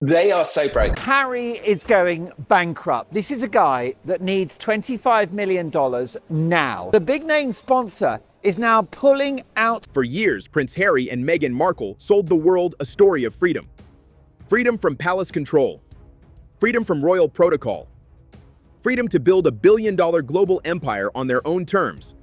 They are so broke. Harry is going bankrupt. This is a guy that needs $25 million now. The big name sponsor is now pulling out. For years, Prince Harry and Meghan Markle sold the world a story of freedom. Freedom from palace control. Freedom from royal protocol. Freedom to build a billion-dollar global empire on their own terms.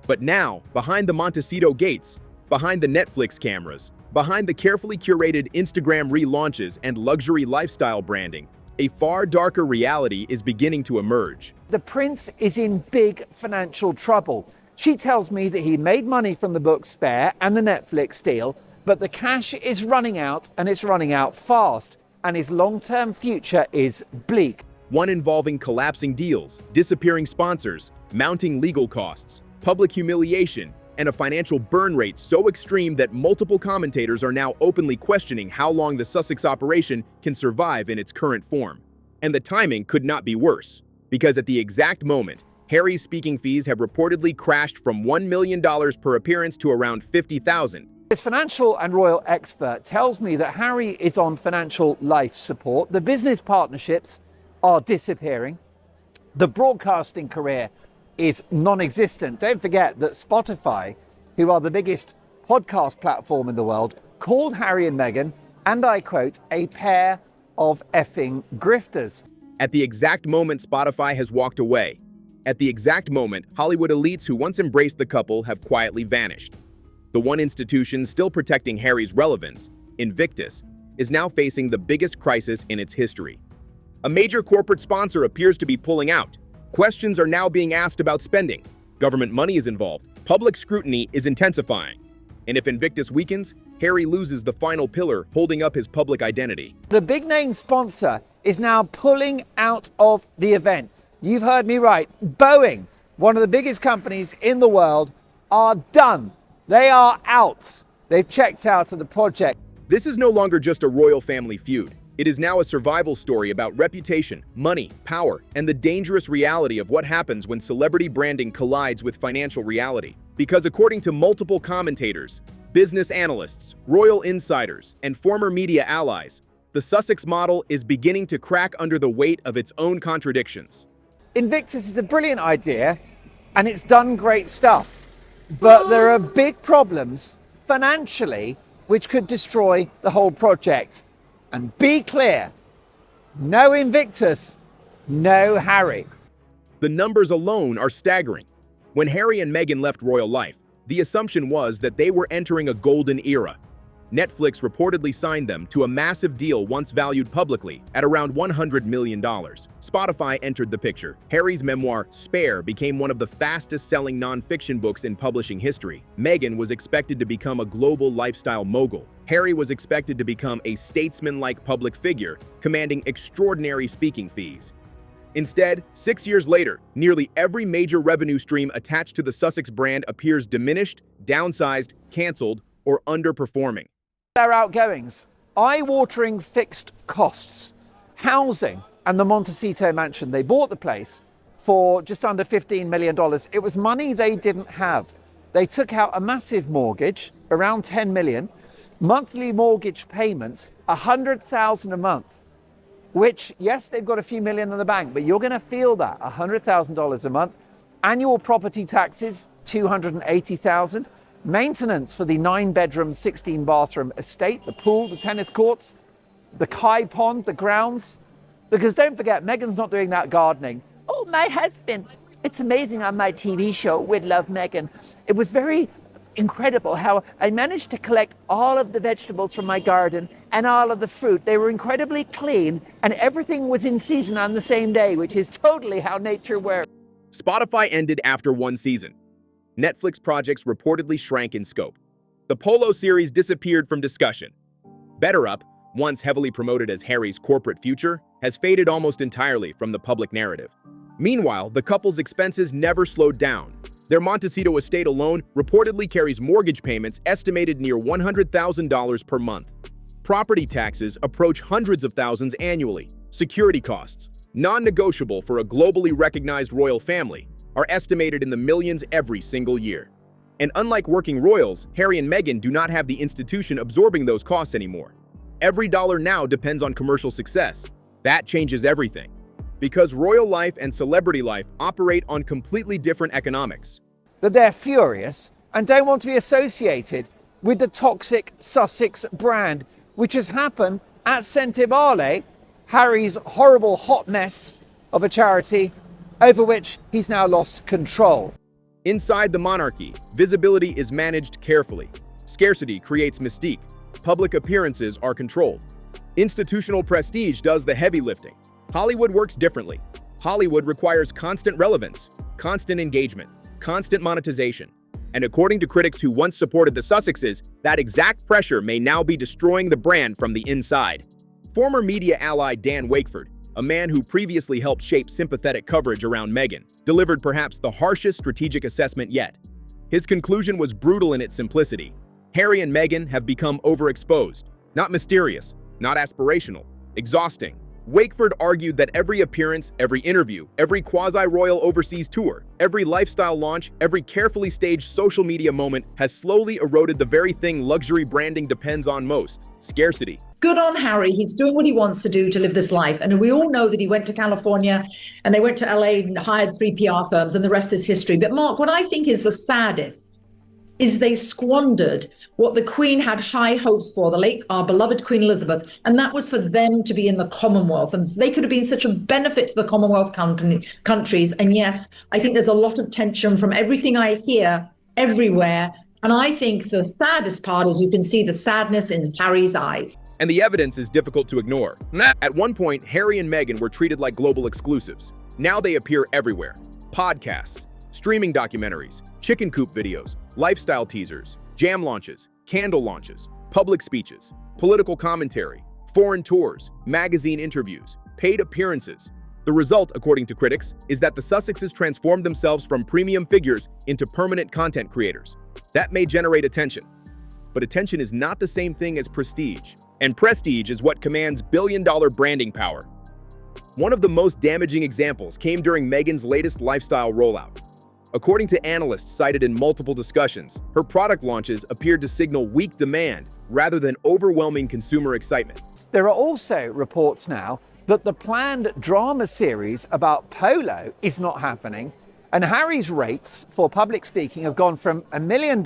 But now, behind the Montecito gates, behind the Netflix cameras, behind the carefully curated Instagram relaunches and luxury lifestyle branding, a far darker reality is beginning to emerge. The prince is in big financial trouble. She tells me that he made money from the book Spare and the Netflix deal, but the cash is running out, and it's running out fast, and his long-term future is bleak. One involving collapsing deals, disappearing sponsors, mounting legal costs, public humiliation, and a financial burn rate so extreme that multiple commentators are now openly questioning how long the Sussex operation can survive in its current form. And the timing could not be worse, because at the exact moment, Harry's speaking fees have reportedly crashed from $1 million per appearance to around $50,000. This financial and royal expert tells me that Harry is on financial life support. The business partnerships are disappearing. The broadcasting career is non-existent. Don't forget that Spotify, who are the biggest podcast platform in the world, called Harry and Meghan, and I quote, a pair of effing grifters. At the exact moment Spotify has walked away, at the exact moment Hollywood elites who once embraced the couple have quietly vanished. The one institution still protecting Harry's relevance, Invictus, is now facing the biggest crisis in its history. A major corporate sponsor appears to be pulling out. Questions are now being asked about spending. Government money is involved. Public scrutiny is intensifying. And if Invictus weakens, Harry loses the final pillar holding up his public identity. The big name sponsor is now pulling out of the event. You've heard me right. Boeing, one of the biggest companies in the world, are done. They are out. They've checked out of the project. This is no longer just a royal family feud. It is now a survival story about reputation, money, power, and the dangerous reality of what happens when celebrity branding collides with financial reality. Because according to multiple commentators, business analysts, royal insiders, and former media allies, the Sussex model is beginning to crack under the weight of its own contradictions. Invictus is a brilliant idea, and it's done great stuff. But there are big problems financially which could destroy the whole project. And be clear, no Invictus, no Harry. The numbers alone are staggering. When Harry and Meghan left royal life, the assumption was that they were entering a golden era. Netflix reportedly signed them to a massive deal once valued publicly at around $100 million. Spotify entered the picture. Harry's memoir, Spare, became one of the fastest-selling non-fiction books in publishing history. Meghan was expected to become a global lifestyle mogul. Harry was expected to become a statesman-like public figure, commanding extraordinary speaking fees. Instead, 6 years later, nearly every major revenue stream attached to the Sussex brand appears diminished, downsized, cancelled, or underperforming. Their outgoings, eye-watering fixed costs, housing, and the Montecito mansion. They bought the place for just under $15 million. It was money they didn't have. They took out a massive mortgage, around $10 million, monthly mortgage payments, $100,000 a month, which, yes, they've got a few million in the bank, but you're going to feel that, $100,000 a month. Annual property taxes, $280,000. Maintenance for the 9-bedroom, 16-bathroom estate, the pool, the tennis courts, the Kai pond, the grounds. Because don't forget, Meghan's not doing that gardening. Oh, my husband. It's amazing on my TV show, With Love, Meghan. It was very incredible how I managed to collect all of the vegetables from my garden and all of the fruit. They were incredibly clean and everything was in season on the same day, which is totally how nature works. Spotify ended after one season. Netflix projects reportedly shrank in scope. The Polo series disappeared from discussion. Better Up, once heavily promoted as Harry's corporate future, has faded almost entirely from the public narrative. Meanwhile, the couple's expenses never slowed down. Their Montecito estate alone reportedly carries mortgage payments estimated near $100,000 per month. Property taxes approach hundreds of thousands annually. Security costs, non-negotiable for a globally recognized royal family, are estimated in the millions every single year. And unlike working royals, Harry and Meghan do not have the institution absorbing those costs anymore. Every dollar now depends on commercial success. That changes everything. Because royal life and celebrity life operate on completely different economics. That they're furious and don't want to be associated with the toxic Sussex brand, which has happened at Sentebale, Harry's horrible hot mess of a charity over which he's now lost control. Inside the monarchy, visibility is managed carefully. Scarcity creates mystique. Public appearances are controlled. Institutional prestige does the heavy lifting. Hollywood works differently. Hollywood requires constant relevance, constant engagement, constant monetization. And according to critics who once supported the Sussexes, that exact pressure may now be destroying the brand from the inside. Former media ally Dan Wakeford, a man who previously helped shape sympathetic coverage around Meghan, delivered perhaps the harshest strategic assessment yet. His conclusion was brutal in its simplicity. Harry and Meghan have become overexposed, not mysterious, not aspirational, exhausting. Wakeford argued that every appearance, every interview, every quasi-royal overseas tour, every lifestyle launch, every carefully staged social media moment has slowly eroded the very thing luxury branding depends on most: scarcity. Good on Harry. He's doing what he wants to do to live this life. And we all know that he went to California and they went to LA and hired 3 PR firms, and the rest is history. But Mark, what I think is the saddest is they squandered what the Queen had high hopes for, our beloved Queen Elizabeth, and that was for them to be in the Commonwealth. And they could have been such a benefit to the Commonwealth countries. And yes, I think there's a lot of tension from everything I hear everywhere. And I think the saddest part is you can see the sadness in Harry's eyes. And the evidence is difficult to ignore. At one point, Harry and Meghan were treated like global exclusives. Now they appear everywhere. Podcasts, streaming documentaries, chicken coop videos, lifestyle teasers, jam launches, candle launches, public speeches, political commentary, foreign tours, magazine interviews, paid appearances. The result, according to critics, is that the Sussexes transformed themselves from premium figures into permanent content creators. That may generate attention, but attention is not the same thing as prestige. And prestige is what commands billion-dollar branding power. One of the most damaging examples came during Meghan's latest lifestyle rollout. According to analysts cited in multiple discussions, her product launches appeared to signal weak demand rather than overwhelming consumer excitement. There are also reports now that the planned drama series about polo is not happening, and Harry's rates for public speaking have gone from $1 million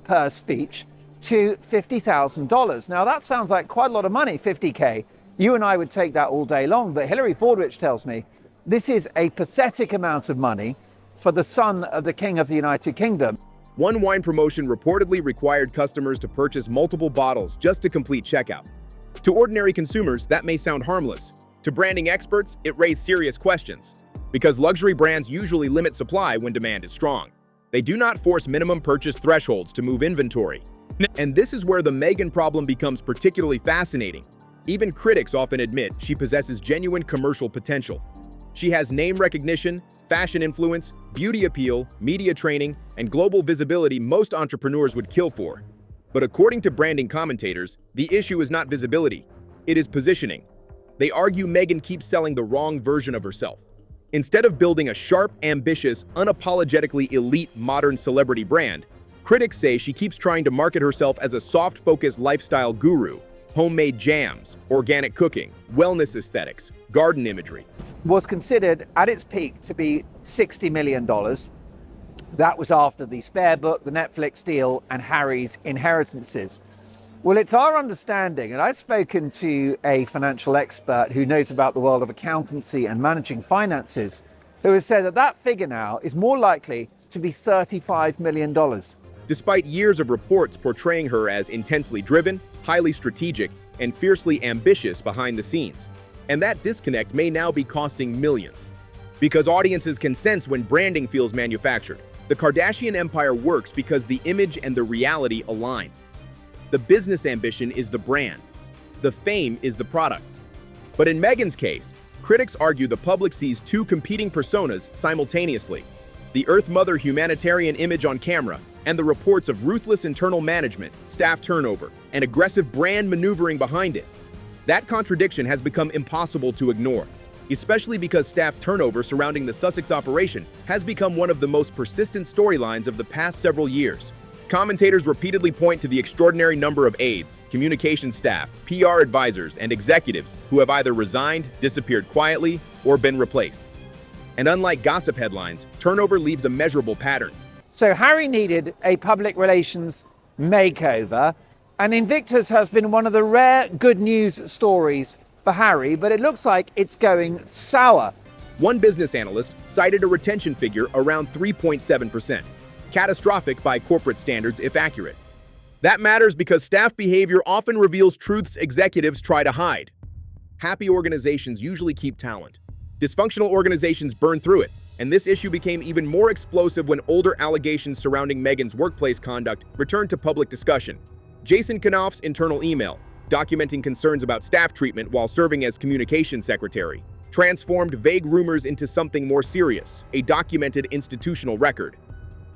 per speech to $50,000. Now that sounds like quite a lot of money, 50K. You and I would take that all day long, but Hilary Fordwich tells me this is a pathetic amount of money for the son of the King of the United Kingdom. One wine promotion reportedly required customers to purchase multiple bottles just to complete checkout. To ordinary consumers, that may sound harmless. To branding experts, it raised serious questions. Because luxury brands usually limit supply when demand is strong. They do not force minimum purchase thresholds to move inventory. And this is where the Meghan problem becomes particularly fascinating. Even critics often admit she possesses genuine commercial potential. She has name recognition, fashion influence, beauty appeal, media training, and global visibility most entrepreneurs would kill for. But according to branding commentators, the issue is not visibility, it is positioning. They argue Meghan keeps selling the wrong version of herself. Instead of building a sharp, ambitious, unapologetically elite modern celebrity brand, critics say she keeps trying to market herself as a soft-focused lifestyle guru. Homemade jams, organic cooking, wellness aesthetics, garden imagery. Was considered at its peak to be $60 million. That was after the Spare book, the Netflix deal, and Harry's inheritances. Well, it's our understanding, and I've spoken to a financial expert who knows about the world of accountancy and managing finances, who has said that that figure now is more likely to be $35 million. Despite years of reports portraying her as intensely driven, highly strategic, and fiercely ambitious behind the scenes. And that disconnect may now be costing millions. Because audiences can sense when branding feels manufactured. The Kardashian empire works because the image and the reality align. The business ambition is the brand. The fame is the product. But in Meghan's case, critics argue the public sees two competing personas simultaneously. The Earth Mother humanitarian image on camera and the reports of ruthless internal management, staff turnover, and aggressive brand maneuvering behind it. That contradiction has become impossible to ignore, especially because staff turnover surrounding the Sussex operation has become one of the most persistent storylines of the past several years. Commentators repeatedly point to the extraordinary number of aides, communication staff, PR advisors, and executives who have either resigned, disappeared quietly, or been replaced. And unlike gossip headlines, turnover leaves a measurable pattern. So Harry needed a public relations makeover, and Invictus has been one of the rare good news stories for Harry, but it looks like it's going sour. One business analyst cited a retention figure around 3.7%, catastrophic by corporate standards if accurate. That matters because staff behavior often reveals truths executives try to hide. Happy organizations usually keep talent. Dysfunctional organizations burn through it, and this issue became even more explosive when older allegations surrounding Meghan's workplace conduct returned to public discussion. Jason Knopf's internal email, documenting concerns about staff treatment while serving as communications secretary, transformed vague rumors into something more serious, a documented institutional record.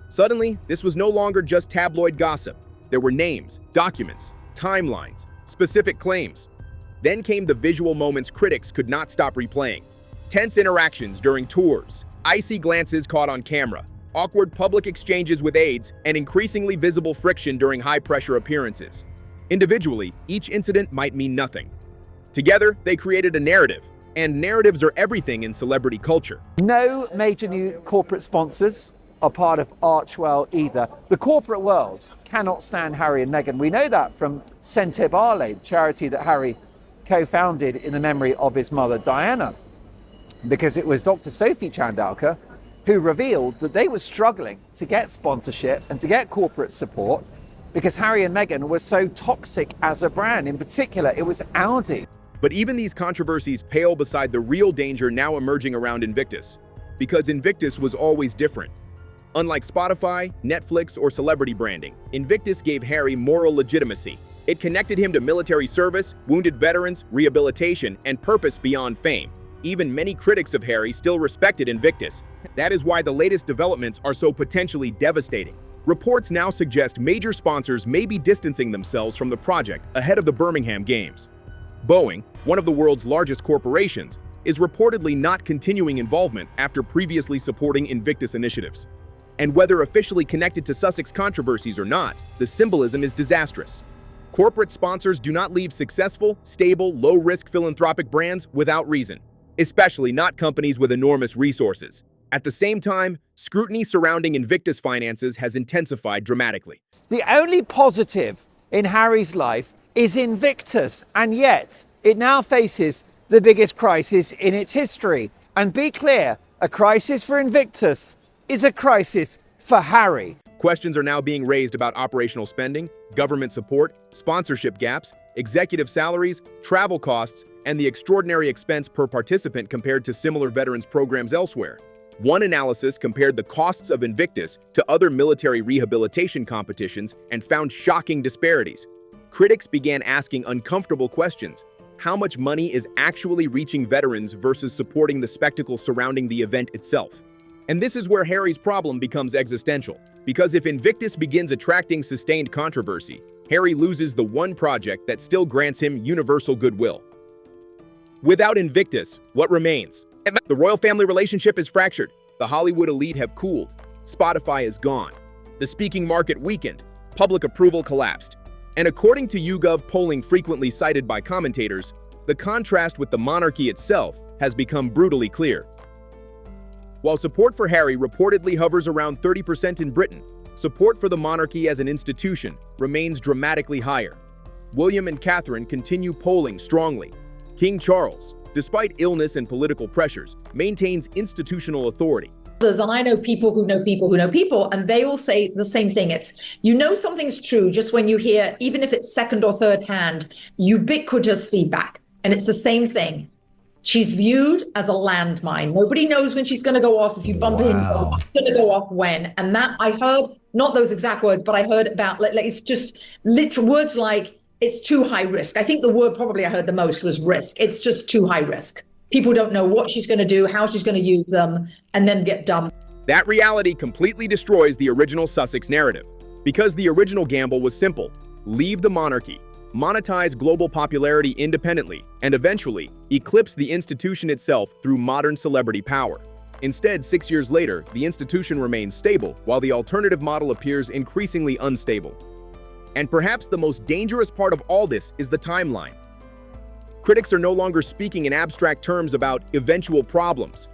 Suddenly, this was no longer just tabloid gossip. There were names, documents, timelines, specific claims. Then came the visual moments critics could not stop replaying. Tense interactions during tours, icy glances caught on camera, awkward public exchanges with aides, and increasingly visible friction during high-pressure appearances. Individually, each incident might mean nothing. Together, they created a narrative, and narratives are everything in celebrity culture. No major new corporate sponsors are part of Archwell either. The corporate world cannot stand Harry and Meghan. We know that from Sente Barley, the charity that Harry co-founded in the memory of his mother Diana, because it was Dr. Sophie Chandalkar who revealed that they were struggling to get sponsorship and to get corporate support because Harry and Meghan were so toxic as a brand. In particular, it was Audi. But even these controversies pale beside the real danger now emerging around Invictus, because Invictus was always different. Unlike Spotify, Netflix, or celebrity branding, Invictus gave Harry moral legitimacy. It connected him to military service, wounded veterans, rehabilitation, and purpose beyond fame. Even many critics of Harry still respected Invictus. That is why the latest developments are so potentially devastating. Reports now suggest major sponsors may be distancing themselves from the project ahead of the Birmingham Games. Boeing, one of the world's largest corporations, is reportedly not continuing involvement after previously supporting Invictus initiatives. And whether officially connected to Sussex controversies or not, the symbolism is disastrous. Corporate sponsors do not leave successful, stable, low-risk philanthropic brands without reason, especially not companies with enormous resources. At the same time, scrutiny surrounding Invictus finances has intensified dramatically. The only positive in Harry's life is Invictus, and yet it now faces the biggest crisis in its history. And be clear, a crisis for Invictus is a crisis for Harry. Questions are now being raised about operational spending, government support, sponsorship gaps, executive salaries, travel costs, and the extraordinary expense per participant compared to similar veterans programs elsewhere. One analysis compared the costs of Invictus to other military rehabilitation competitions and found shocking disparities. Critics began asking uncomfortable questions. How much money is actually reaching veterans versus supporting the spectacle surrounding the event itself? And this is where Harry's problem becomes existential. Because if Invictus begins attracting sustained controversy, Harry loses the one project that still grants him universal goodwill. Without Invictus, what remains? The royal family relationship is fractured. The Hollywood elite have cooled. Spotify is gone. The speaking market weakened. Public approval collapsed. And according to YouGov polling frequently cited by commentators, the contrast with the monarchy itself has become brutally clear. While support for Harry reportedly hovers around 30% in Britain, support for the monarchy as an institution remains dramatically higher. William and Catherine continue polling strongly. King Charles, despite illness and political pressures, maintains institutional authority. And I know people who know people who know people, and they all say the same thing. It's, you know, something's true just when you hear, even if it's second or third hand, ubiquitous feedback. And it's the same thing. She's viewed as a landmine. Nobody knows when she's going to go off. If you bump into her, she's going to go off when. And that, I heard, not those exact words, but I heard about, like it's just literal words like, it's too high risk. I think the word probably I heard the most was risk. It's just too high risk. People don't know what she's going to do, how she's going to use them, and then get dumped. That reality completely destroys the original Sussex narrative. Because the original gamble was simple: leave the monarchy, monetize global popularity independently, and eventually eclipse the institution itself through modern celebrity power. Instead, 6 years later, the institution remains stable, while the alternative model appears increasingly unstable. And perhaps the most dangerous part of all this is the timeline. Critics are no longer speaking in abstract terms about eventual problems.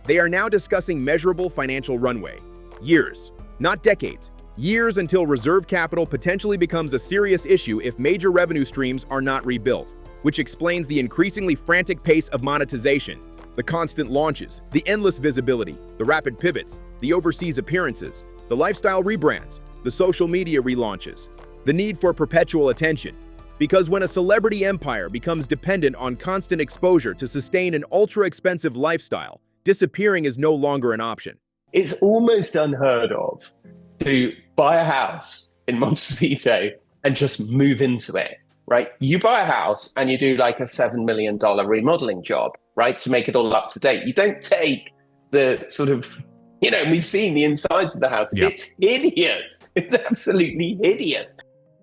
They are now discussing measurable financial runway. Years, not decades. Years until reserve capital potentially becomes a serious issue if major revenue streams are not rebuilt, which explains the increasingly frantic pace of monetization, the constant launches, the endless visibility, the rapid pivots, the overseas appearances, the lifestyle rebrands, the social media relaunches, the need for perpetual attention. Because when a celebrity empire becomes dependent on constant exposure to sustain an ultra-expensive lifestyle, disappearing is no longer an option. It's almost unheard of to buy a house in Montecito and just move into it, right? You buy a house and you do like a $7 million remodeling job, right? To make it all up to date. You don't take the sort of, we've seen the insides of the house. Yeah. It's hideous. It's absolutely hideous.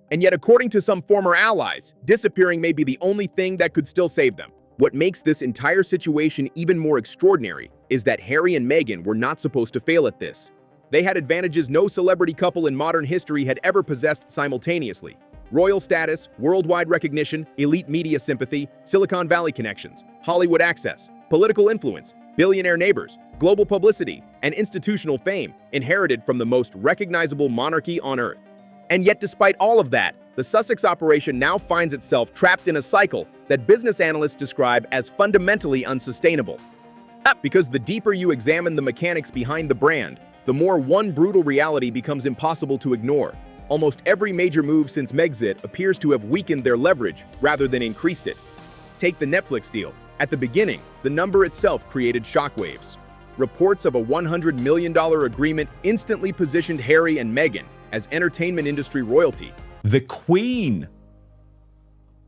And yet, according to some former allies, disappearing may be the only thing that could still save them. What makes this entire situation even more extraordinary is that Harry and Meghan were not supposed to fail at this. They had advantages no celebrity couple in modern history had ever possessed simultaneously. Royal status, worldwide recognition, elite media sympathy, Silicon Valley connections, Hollywood access, political influence, billionaire neighbors, global publicity, and institutional fame inherited from the most recognizable monarchy on earth. And yet, despite all of that, the Sussex operation now finds itself trapped in a cycle that business analysts describe as fundamentally unsustainable. Because the deeper you examine the mechanics behind the brand, the more one brutal reality becomes impossible to ignore. Almost every major move since Megxit appears to have weakened their leverage rather than increased it. Take the Netflix deal. At the beginning, the number itself created shockwaves. Reports of a $100 million agreement instantly positioned Harry and Meghan as entertainment industry royalty. The Queen,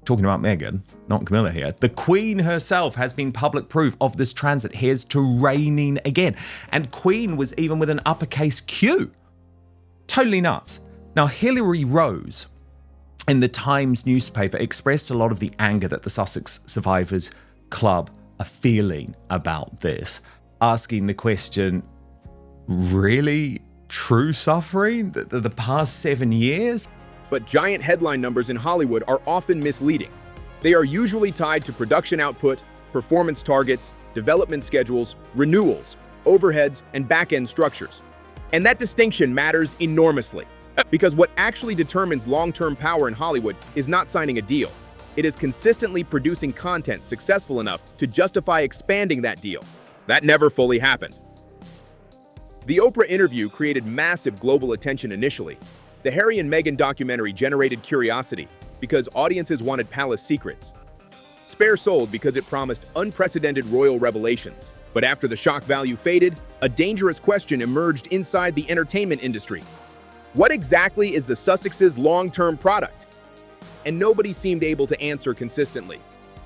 talking about Meghan, not Camilla here, the Queen herself has been public proof of this transit. Here's to reigning again. And Queen was even with an uppercase Q. Totally nuts. Now, Hilary Rose in the Times newspaper expressed a lot of the anger that the Sussex Survivors Club are feeling about this, asking the question, really? True suffering? The past 7 years? But giant headline numbers in Hollywood are often misleading. They are usually tied to production output, performance targets, development schedules, renewals, overheads, and back-end structures. And that distinction matters enormously, because what actually determines long-term power in Hollywood is not signing a deal. It is consistently producing content successful enough to justify expanding that deal. That never fully happened. The Oprah interview created massive global attention initially. The Harry and Meghan documentary generated curiosity because audiences wanted palace secrets. Spare sold because it promised unprecedented royal revelations. But after the shock value faded, a dangerous question emerged inside the entertainment industry. What exactly is the Sussex's long-term product? And nobody seemed able to answer consistently.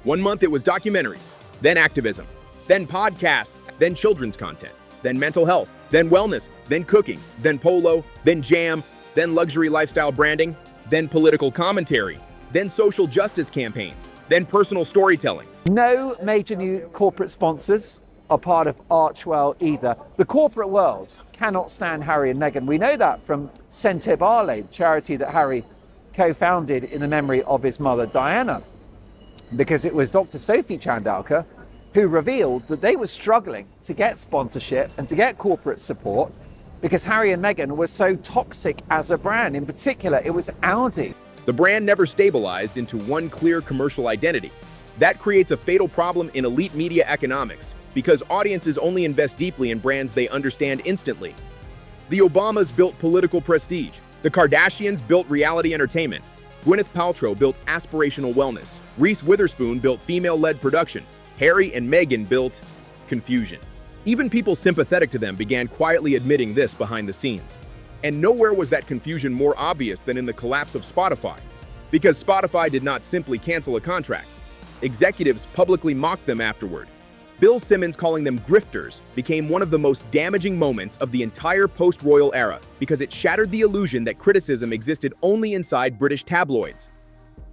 1 month it was documentaries, then activism, then podcasts, then children's content, then mental health, then wellness, then cooking, then polo, then jam, then luxury lifestyle branding, then political commentary, then social justice campaigns, then personal storytelling. No major new corporate sponsors are part of Archwell either. The corporate world cannot stand Harry and Meghan. We know that from Sente Barley, the charity that Harry co-founded in the memory of his mother Diana, because it was Dr. Sophie Chandalkar who revealed that they were struggling to get sponsorship and to get corporate support because Harry and Meghan were so toxic as a brand. In particular, it was Audi. The brand never stabilized into one clear commercial identity. That creates a fatal problem in elite media economics because audiences only invest deeply in brands they understand instantly. The Obamas built political prestige. The Kardashians built reality entertainment. Gwyneth Paltrow built aspirational wellness. Reese Witherspoon built female-led production. Harry and Meghan built confusion. Even people sympathetic to them began quietly admitting this behind the scenes. And nowhere was that confusion more obvious than in the collapse of Spotify. Because Spotify did not simply cancel a contract. Executives publicly mocked them afterward. Bill Simmons calling them grifters became one of the most damaging moments of the entire post-royal era because it shattered the illusion that criticism existed only inside British tabloids.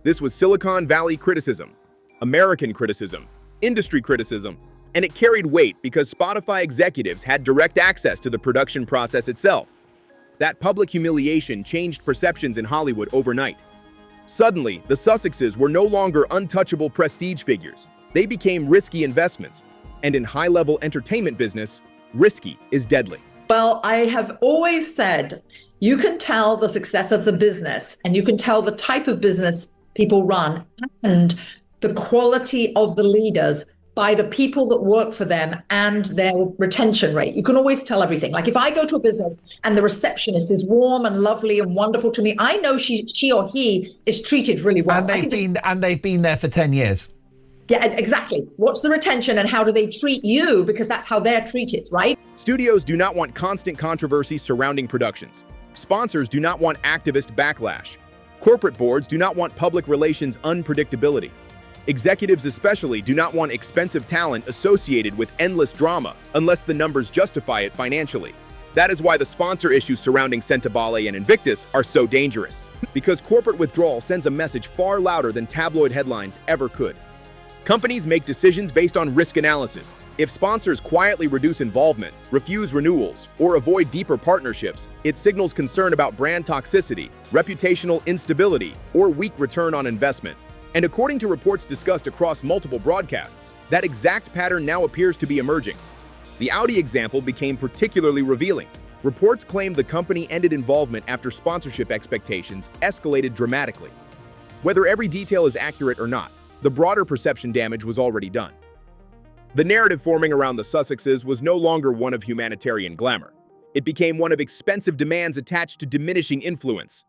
This was Silicon Valley criticism, American criticism, industry criticism, And it carried weight because Spotify executives had direct access to the production process itself. That public humiliation changed perceptions in Hollywood overnight. Suddenly, the Sussexes were no longer untouchable prestige figures. They became risky investments. And in high-level entertainment business, risky is deadly. Well, I have always said you can tell the success of the business and you can tell the type of business people run and the quality of the leaders by the people that work for them and their retention rate. You can always tell everything. Like if I go to a business and the receptionist is warm and lovely and wonderful to me, I know she or he is treated really well. And they've been there for 10 years. Yeah, exactly. What's the retention and how do they treat you? Because that's how they're treated, right? Studios do not want constant controversy surrounding productions. Sponsors do not want activist backlash. Corporate boards do not want public relations unpredictability. Executives especially do not want expensive talent associated with endless drama unless the numbers justify it financially. That is why the sponsor issues surrounding Centabale and Invictus are so dangerous. Because corporate withdrawal sends a message far louder than tabloid headlines ever could. Companies make decisions based on risk analysis. If sponsors quietly reduce involvement, refuse renewals, or avoid deeper partnerships, it signals concern about brand toxicity, reputational instability, or weak return on investment. And according to reports discussed across multiple broadcasts, that exact pattern now appears to be emerging. The Audi example became particularly revealing. Reports claimed the company ended involvement after sponsorship expectations escalated dramatically. Whether every detail is accurate or not, the broader perception damage was already done. The narrative forming around the Sussexes was no longer one of humanitarian glamour. It became one of expensive demands attached to diminishing influence.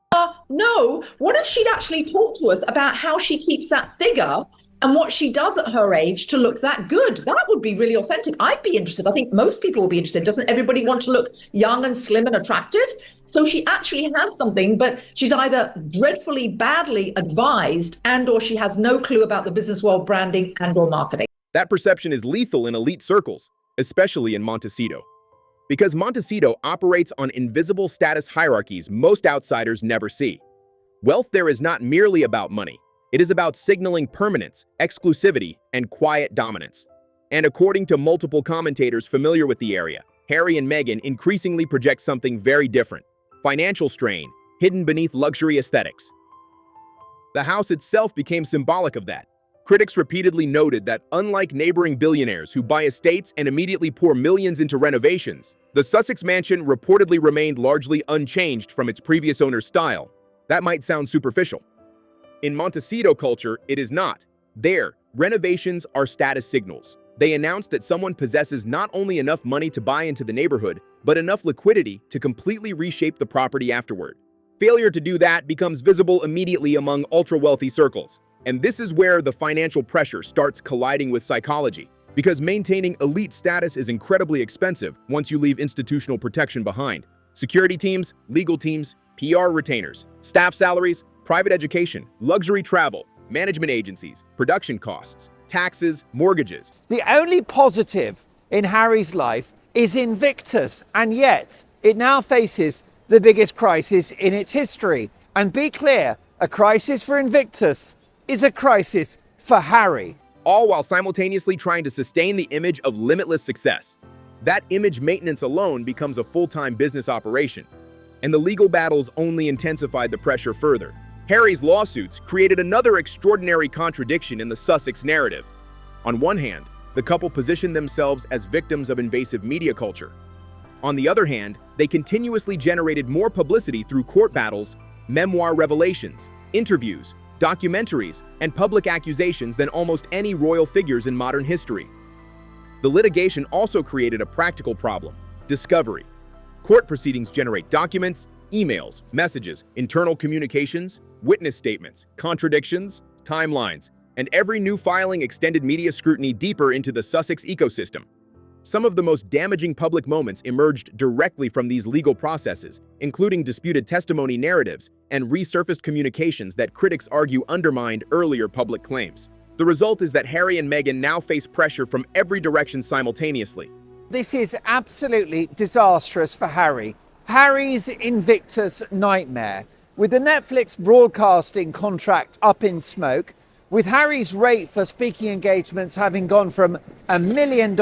No, what if she'd actually talked to us about how she keeps that figure and what she does at her age to look that good? That would be really authentic. I'd be interested. I think most people will be interested. Doesn't everybody want to look young and slim and attractive? So she actually has something, but she's either dreadfully badly advised and or she has no clue about the business world, branding and or marketing. That perception is lethal in elite circles, especially in Montecito. Because Montecito operates on invisible status hierarchies most outsiders never see. Wealth there is not merely about money. It is about signaling permanence, exclusivity, and quiet dominance. And according to multiple commentators familiar with the area, Harry and Meghan increasingly project something very different: financial strain, hidden beneath luxury aesthetics. The house itself became symbolic of that. Critics repeatedly noted that unlike neighboring billionaires who buy estates and immediately pour millions into renovations, the Sussex mansion reportedly remained largely unchanged from its previous owner's style. That might sound superficial. In Montecito culture, it is not. There, renovations are status signals. They announce that someone possesses not only enough money to buy into the neighborhood, but enough liquidity to completely reshape the property afterward. Failure to do that becomes visible immediately among ultra-wealthy circles. And this is where the financial pressure starts colliding with psychology, because maintaining elite status is incredibly expensive once you leave institutional protection behind. Security teams, legal teams, PR retainers, staff salaries, private education, luxury travel, management agencies, production costs, taxes, mortgages. The only positive in Harry's life is Invictus, and yet it now faces the biggest crisis in its history. And be clear, a crisis for Invictus is a crisis for Harry. All while simultaneously trying to sustain the image of limitless success. That image maintenance alone becomes a full-time business operation, and the legal battles only intensified the pressure further. Harry's lawsuits created another extraordinary contradiction in the Sussex narrative. On one hand, the couple positioned themselves as victims of invasive media culture. On the other hand, they continuously generated more publicity through court battles, memoir revelations, interviews, documentaries, and public accusations than almost any royal figures in modern history. The litigation also created a practical problem: discovery. Court proceedings generate documents, emails, messages, internal communications, witness statements, contradictions, timelines, and every new filing extended media scrutiny deeper into the Sussex ecosystem. Some of the most damaging public moments emerged directly from these legal processes, including disputed testimony narratives and resurfaced communications that critics argue undermined earlier public claims. The result is that Harry and Meghan now face pressure from every direction simultaneously. This is absolutely disastrous for Harry. Harry's Invictus nightmare. With the Netflix broadcasting contract up in smoke, with Harry's rate for speaking engagements having gone from $1 million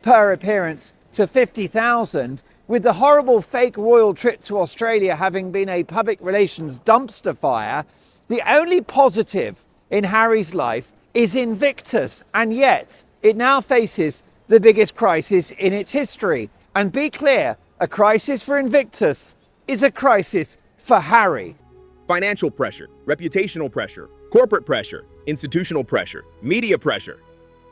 per appearance to 50,000, with the horrible fake royal trip to Australia having been a public relations dumpster fire, the only positive in Harry's life is Invictus, and yet it now faces the biggest crisis in its history. And be clear, a crisis for Invictus is a crisis for Harry. Financial pressure, reputational pressure, corporate pressure, institutional pressure, media pressure,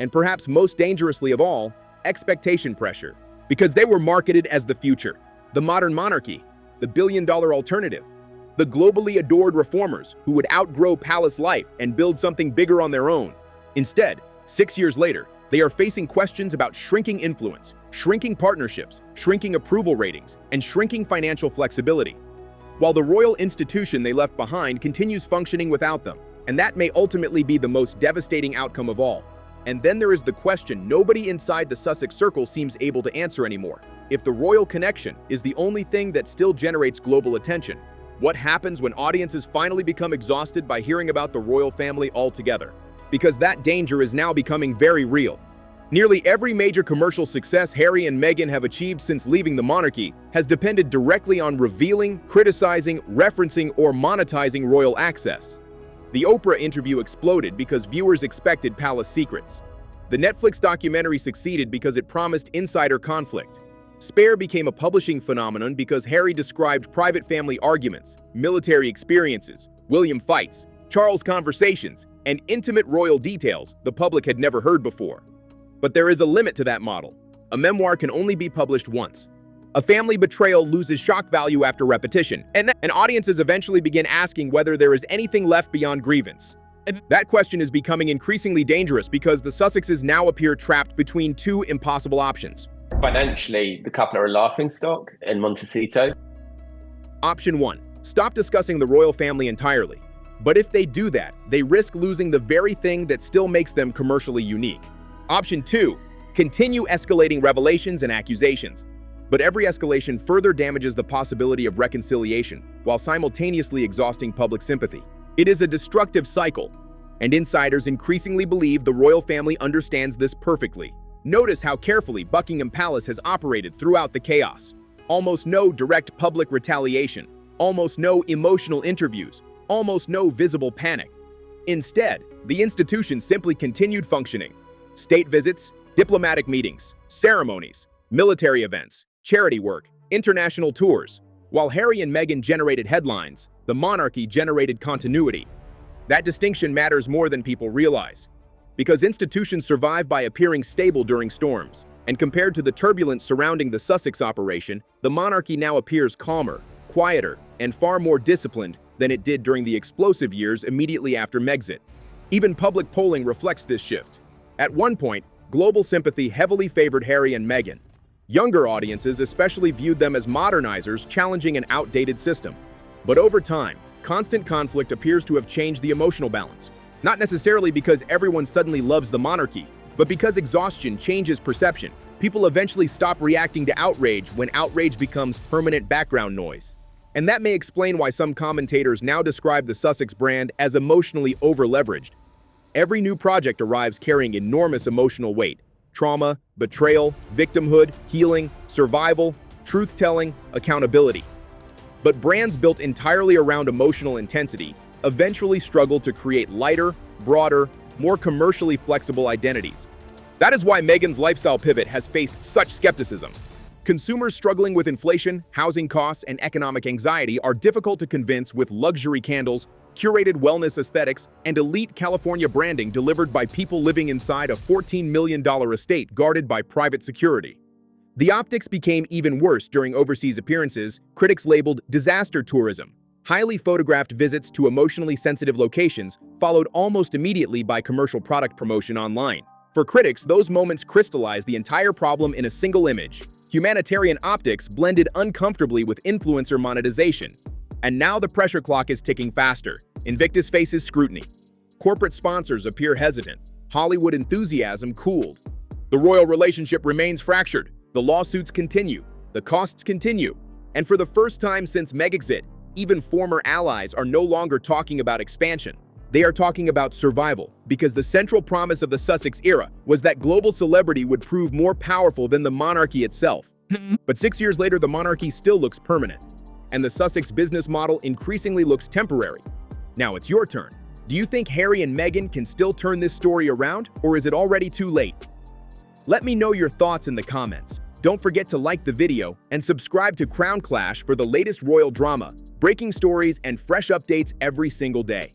and perhaps most dangerously of all, expectation pressure, because they were marketed as the future, the modern monarchy, the billion-dollar alternative, the globally adored reformers who would outgrow palace life and build something bigger on their own. Instead, 6 years later, they are facing questions about shrinking influence, shrinking partnerships, shrinking approval ratings, and shrinking financial flexibility, while the royal institution they left behind continues functioning without them, and that may ultimately be the most devastating outcome of all. And then there is the question nobody inside the Sussex circle seems able to answer anymore. If the royal connection is the only thing that still generates global attention, what happens when audiences finally become exhausted by hearing about the royal family altogether? Because that danger is now becoming very real. Nearly every major commercial success Harry and Meghan have achieved since leaving the monarchy has depended directly on revealing, criticizing, referencing, or monetizing royal access. The Oprah interview exploded because viewers expected palace secrets. The Netflix documentary succeeded because it promised insider conflict. Spare became a publishing phenomenon because Harry described private family arguments, military experiences, William fights, Charles conversations, and intimate royal details the public had never heard before. But there is a limit to that model. A memoir can only be published once. A family betrayal loses shock value after repetition, and audiences eventually begin asking whether there is anything left beyond grievance. That question is becoming increasingly dangerous because the Sussexes now appear trapped between two impossible options. Financially, the couple are a laughingstock in Montecito. Option 1. Stop discussing the royal family entirely. But if they do that, they risk losing the very thing that still makes them commercially unique. Option 2. Continue escalating revelations and accusations. But every escalation further damages the possibility of reconciliation, while simultaneously exhausting public sympathy. It is a destructive cycle, and insiders increasingly believe the royal family understands this perfectly. Notice how carefully Buckingham Palace has operated throughout the chaos. Almost no direct public retaliation, almost no emotional interviews, almost no visible panic. Instead, the institution simply continued functioning. State visits, diplomatic meetings, ceremonies, military events, charity work, international tours. While Harry and Meghan generated headlines, the monarchy generated continuity. That distinction matters more than people realize, because institutions survive by appearing stable during storms, and compared to the turbulence surrounding the Sussex operation, the monarchy now appears calmer, quieter, and far more disciplined than it did during the explosive years immediately after Megxit. Even public polling reflects this shift. At one point, global sympathy heavily favored Harry and Meghan. Younger audiences especially viewed them as modernizers challenging an outdated system. But over time, constant conflict appears to have changed the emotional balance. Not necessarily because everyone suddenly loves the monarchy, but because exhaustion changes perception. People eventually stop reacting to outrage when outrage becomes permanent background noise. And that may explain why some commentators now describe the Sussex brand as emotionally over-leveraged. Every new project arrives carrying enormous emotional weight. Trauma, betrayal, victimhood, healing, survival, truth-telling, accountability. But brands built entirely around emotional intensity eventually struggle to create lighter, broader, more commercially flexible identities. That is why Meghan's lifestyle pivot has faced such skepticism. Consumers struggling with inflation, housing costs, and economic anxiety are difficult to convince with luxury candles, curated wellness aesthetics, and elite California branding delivered by people living inside a $14 million estate guarded by private security. The optics became even worse during overseas appearances, critics labeled disaster tourism. Highly photographed visits to emotionally sensitive locations followed almost immediately by commercial product promotion online. For critics, those moments crystallized the entire problem in a single image. Humanitarian optics blended uncomfortably with influencer monetization. And now the pressure clock is ticking faster. Invictus faces scrutiny. Corporate sponsors appear hesitant. Hollywood enthusiasm cooled. The royal relationship remains fractured. The lawsuits continue. The costs continue. And for the first time since Megxit, even former allies are no longer talking about expansion. They are talking about survival, because the central promise of the Sussex era was that global celebrity would prove more powerful than the monarchy itself. But 6 years later, the monarchy still looks permanent, and the Sussex business model increasingly looks temporary. Now it's your turn. Do you think Harry and Meghan can still turn this story around, or is it already too late? Let me know your thoughts in the comments. Don't forget to like the video and subscribe to Crown Clash for the latest royal drama, breaking stories, and fresh updates every single day.